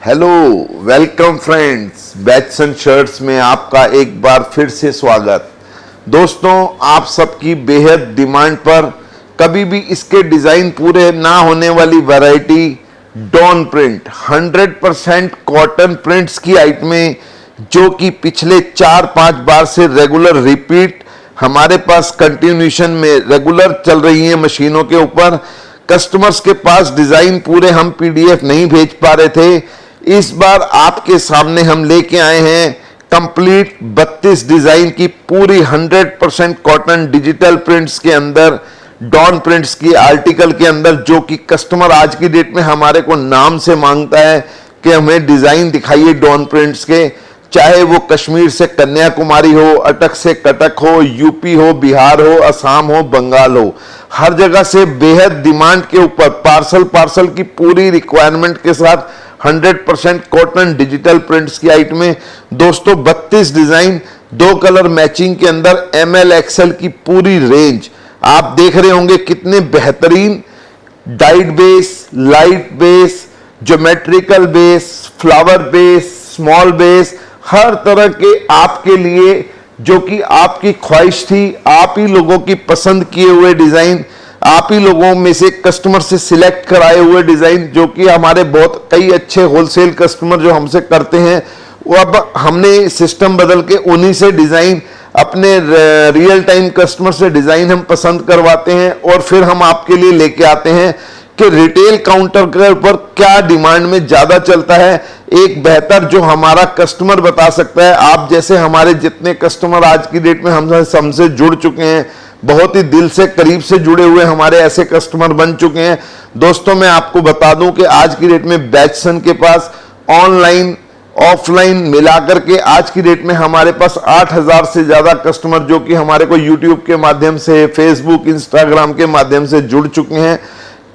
Hello, welcome friends. Bats and shirts में आपका एक बार फिर से स्वागत। दोस्तों, आप सबकी बेहद डिमांड पर कभी भी इसके डिजाइन पूरे ना होने वाली variety dawn print 100% cotton prints की आइटमें, जो कि पिछले 4-5 बार से रेगुलर रिपीट हमारे पास कंटिन्यूशन में रेगुलर चल रही हैं मशीनों के ऊपर। कस्टमर्स के पास डिजाइन पूरे हम पीडीएफ नहीं भेज पा रहे थे। इस बार आपके सामने हम लेके आए हैं कंप्लीट 32 डिजाइन की पूरी 100% कॉटन डिजिटल प्रिंट्स के अंदर, डॉन प्रिंट्स की आर्टिकल के अंदर, जो कि कस्टमर आज की डेट में हमारे को नाम से मांगता है कि हमें डिजाइन दिखाइए डॉन प्रिंट्स के। चाहे वो कश्मीर से कन्याकुमारी हो, अटक से कटक हो, यूपी हो, बिहार हो, असम हो, बंगाल हो, हर जगह से बेहद डिमांड के ऊपर पार्सल की पूरी रिक्वायरमेंट के साथ 100% कॉटन डिजिटल प्रिंट्स की आइटमें। दोस्तों, 32 डिजाइन, 2 कलर मैचिंग के अंदर ML XL की पूरी रेंज आप देख रहे होंगे। कितने बेहतरीन diet base, light base, geometrical base, flower base, small base, हर तरह के आपके लिए, जो कि आपकी ख्वाहिश थी, आप ही लोगों की पसंद किए हुए डिजाइन, आप ही लोगों में से कस्टमर से सिलेक्ट कराए हुए डिजाइन, जो कि हमारे बहुत कई अच्छे होलसेल कस्टमर जो हमसे करते हैं, वो अब हमने सिस्टम बदल के उन्हीं से डिजाइन, अपने रियल टाइम कस्टमर से डिजाइन हम पसंद करवाते हैं और फिर हम आपके लिए लेके आते हैं कि रिटेल काउंटर के ऊपर क्या डिमांड में ज्यादा चलता है। एक बेहतर जो हमारा कस्टमर बता सकता है। आप जैसे हमारे जितने कस्टमर आज की डेट में हमसे जुड़ चुके हैं, बहुत ही दिल से करीब से जुड़े हुए हमारे ऐसे कस्टमर बन चुके हैं। दोस्तों, मैं आपको बता दूं कि आज की डेट में बैट्सन के पास ऑनलाइन ऑफलाइन मिलाकर के आज की डेट में हमारे पास 8000 से ज्यादा कस्टमर, जो कि हमारे को यूट्यूब के माध्यम से, फेसबुक, इंस्टाग्राम के माध्यम से जुड़ चुके हैं।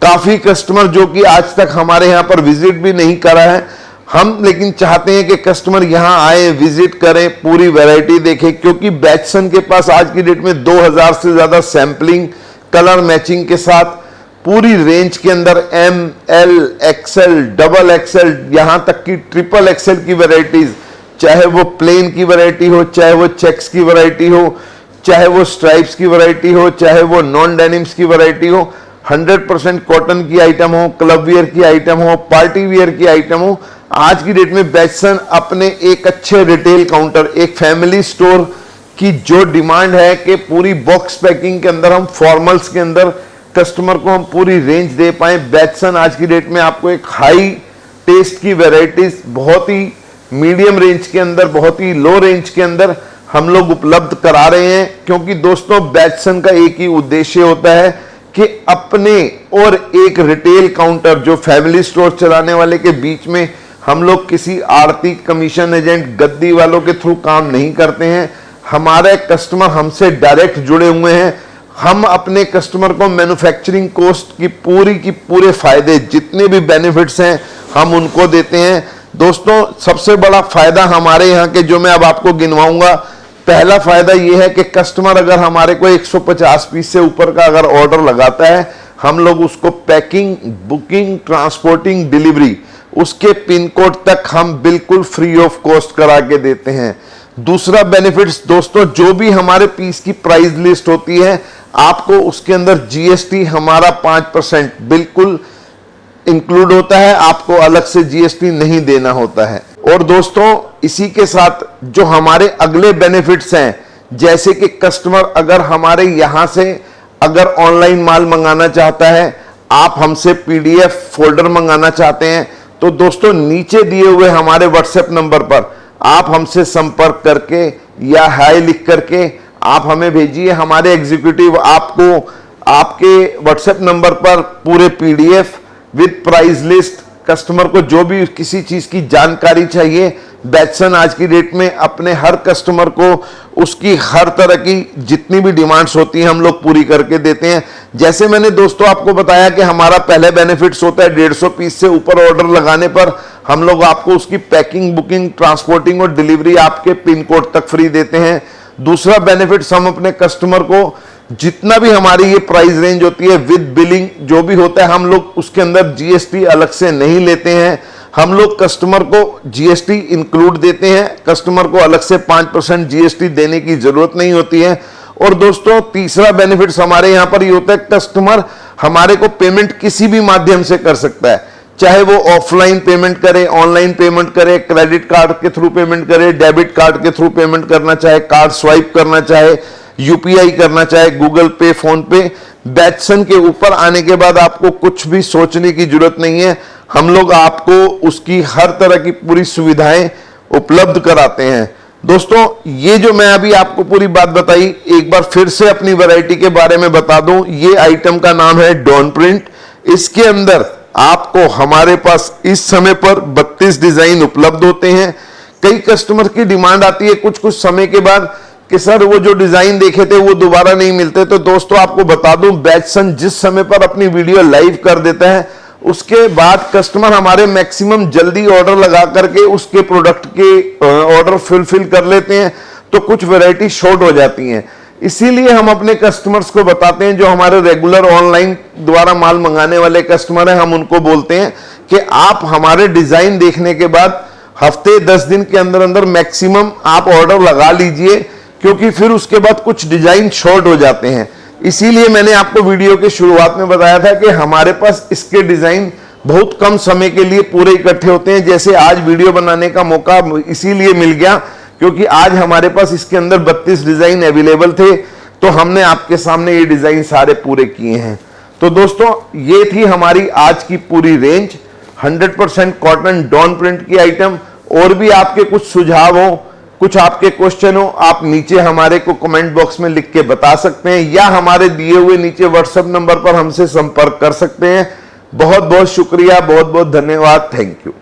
काफी कस्टमर जो कि आज तक हमारे यहाँ पर विजिट भी नहीं करा है, हम लेकिन चाहते हैं कि कस्टमर यहाँ आए, विजिट करें, पूरी वैरायटी देखें, क्योंकि बैट्सन के पास आज की डेट में 2000 से ज्यादा सैंपलिंग कलर मैचिंग के साथ पूरी रेंज के अंदर M, L, XL, double XL, यहां तक कि ट्रिपल XL की वैरायटीज, चाहे वो प्लेन की वैरायटी हो, चाहे वो चेक्स की वैरायटी हो, चाहे वो स्ट्राइप्स की वैरायटी हो, चाहे वो नॉन डेनिम्स की वैरायटी हो, 100% कॉटन की आइटम हो, क्लब वियर की आइटम हो, पार्टी वियर की आइटम हो। आज की डेट में बैट्सन अपने एक अच्छे रिटेल काउंटर, एक फैमिली स्टोर की जो डिमांड है कि पूरी बॉक्स पैकिंग के अंदर हम फॉर्मल्स के अंदर कस्टमर को हम पूरी रेंज दे पाए। बैट्सन आज की डेट में आपको एक हाई टेस्ट की वैरायटीज बहुत ही मीडियम रेंज के अंदर, बहुत ही लो रेंज के अंदर हम लोग उपलब्ध करा रहे हैं, क्योंकि दोस्तों बैट्सन का एक ही उद्देश्य होता है कि अपने और एक रिटेल काउंटर, जो फैमिली स्टोर चलाने वाले के बीच में हम लोग किसी आड़ती, कमीशन एजेंट, गद्दी वालों के थ्रू काम नहीं करते हैं। हमारे कस्टमर हमसे डायरेक्ट जुड़े हुए हैं। हम अपने कस्टमर को मैन्युफैक्चरिंग कॉस्ट की पूरे फायदे, जितने भी बेनिफिट्स हैं, हम उनको देते हैं। दोस्तों, सबसे बड़ा फायदा हमारे यहाँ के जो मैं अब आपको गिनवाऊंगा, पहला फायदा यह है कि कस्टमर अगर हमारे को 150 पीस से ऊपर का अगर ऑर्डर लगाता है, हम लोग उसको पैकिंग, बुकिंग, ट्रांसपोर्टिंग, डिलीवरी, उसके पिन कोड तक हम बिल्कुल फ्री ऑफ कॉस्ट करा के देते हैं। दूसरा बेनिफिट्स दोस्तों, जो भी हमारे पीस की प्राइस लिस्ट होती है, आपको उसके अंदर GST हमारा 5% बिल्कुल इंक्लूड होता है, आपको अलग से GST नहीं देना होता है। और दोस्तों, इसी के साथ जो हमारे अगले बेनिफिट्स हैं, जैसे कि कस्टमर अगर हमारे यहां से अगर ऑनलाइन माल मंगाना चाहता है, आप हमसे PDF फोल्डर मंगाना चाहते हैं, तो दोस्तों नीचे दिए हुए हमारे WhatsApp नंबर पर आप हमसे संपर्क करके या हाय लिख करके आप हमें भेजिए। हमारे एग्जीक्यूटिव आपको आपके WhatsApp नंबर पर पूरे PDF with price list, customer को जो भी किसी चीज की जानकारी चाहिए, बैट्सन आज की डेट में अपने हर कस्टमर को उसकी हर तरह की जितनी भी डिमांड्स होती हैं हम लोग पूरी करके देते हैं। जैसे मैंने दोस्तों आपको बताया कि हमारा पहले बेनिफिट्स होता है 150 पीस से ऊपर ऑर्डर लगाने पर हम लोग आपको उसकी पैकिंग, बुकिंग, ट्रांसपोर्टिंग और डिलीवरी आपके पिन कोड तक फ्री देते हैं। दूसरा बेनिफिट्स, हम अपने कस्टमर को जितना भी हमारी ये प्राइस रेंज होती है विद बिलिंग जो भी होता है, हम लोग उसके अंदर GST अलग से नहीं लेते हैं। हम लोग कस्टमर को जीएसटी इंक्लूड देते हैं, कस्टमर को अलग से 5% जीएसटी देने की जरूरत नहीं होती है। और दोस्तों तीसरा बेनिफिट्स हमारे यहां पर ये होता है, कस्टमर हमारे को पेमेंट किसी भी माध्यम से कर सकता है, चाहे वो ऑफलाइन पेमेंट करे, ऑनलाइन पेमेंट करे, क्रेडिट कार्ड के थ्रू पेमेंट करे, डेबिट कार्ड के थ्रू पेमेंट करना चाहे, कार्ड स्वाइप करना चाहे, यूपीआई करना चाहे, गूगल पे, फोन पे। बैटसन के ऊपर आने के बाद आपको कुछ भी सोचने की जरूरत नहीं है, हम लोग आपको उसकी हर तरह की पूरी सुविधाएं उपलब्ध कराते हैं। दोस्तों ये जो मैं अभी आपको पूरी बात बताई, एक बार फिर से अपनी वैरायटी के बारे में बता दूं। ये आइटम का नाम है डॉन प्रिंट। इसके अंदर आपको हमारे पास इस समय पर 32 डिजाइन उपलब्ध होते हैं। कई कस्टमर की डिमांड आती है कुछ कुछ समय के बाद कि सर वो जो डिजाइन देखे थे वो दोबारा नहीं मिलते। तो दोस्तों आपको बता दूं, बैटसन जिस समय पर अपनी वीडियो लाइव कर देता है उसके बाद कस्टमर हमारे मैक्सिमम जल्दी ऑर्डर लगा करके उसके प्रोडक्ट के ऑर्डर फुलफिल कर लेते हैं, तो कुछ वैरायटी शॉर्ट हो जाती हैं। इसीलिए हम अपने कस्टमर्स को बताते हैं, जो हमारे रेगुलर ऑनलाइन द्वारा माल मंगाने वाले कस्टमर हैं, हम उनको बोलते हैं कि आप हमारे डिजाइन देखने के बाद हफ्ते 10 दिन के अंदर अंदर मैक्सिमम आप ऑर्डर लगा लीजिए, क्योंकि फिर उसके बाद कुछ डिजाइन शॉर्ट हो जाते हैं। इसीलिए मैंने आपको वीडियो के शुरुआत में बताया था कि हमारे पास इसके डिजाइन बहुत कम समय के लिए पूरे इकट्ठे होते हैं। जैसे आज वीडियो बनाने का मौका इसीलिए मिल गया क्योंकि आज हमारे पास इसके अंदर 32 डिजाइन अवेलेबल थे, तो हमने आपके सामने ये डिजाइन सारे पूरे किए हैं। तो दोस्तों ये थी हमारी आज की पूरी रेंज, 100% कॉटन डॉन प्रिंट की आइटम। और भी आपके कुछ सुझाव हो, कुछ आपके क्वेश्चन हो, आप नीचे हमारे को कमेंट बॉक्स में लिख के बता सकते हैं, या हमारे दिए हुए नीचे व्हाट्सएप नंबर पर हमसे संपर्क कर सकते हैं। बहुत बहुत शुक्रिया, बहुत बहुत धन्यवाद, थैंक यू।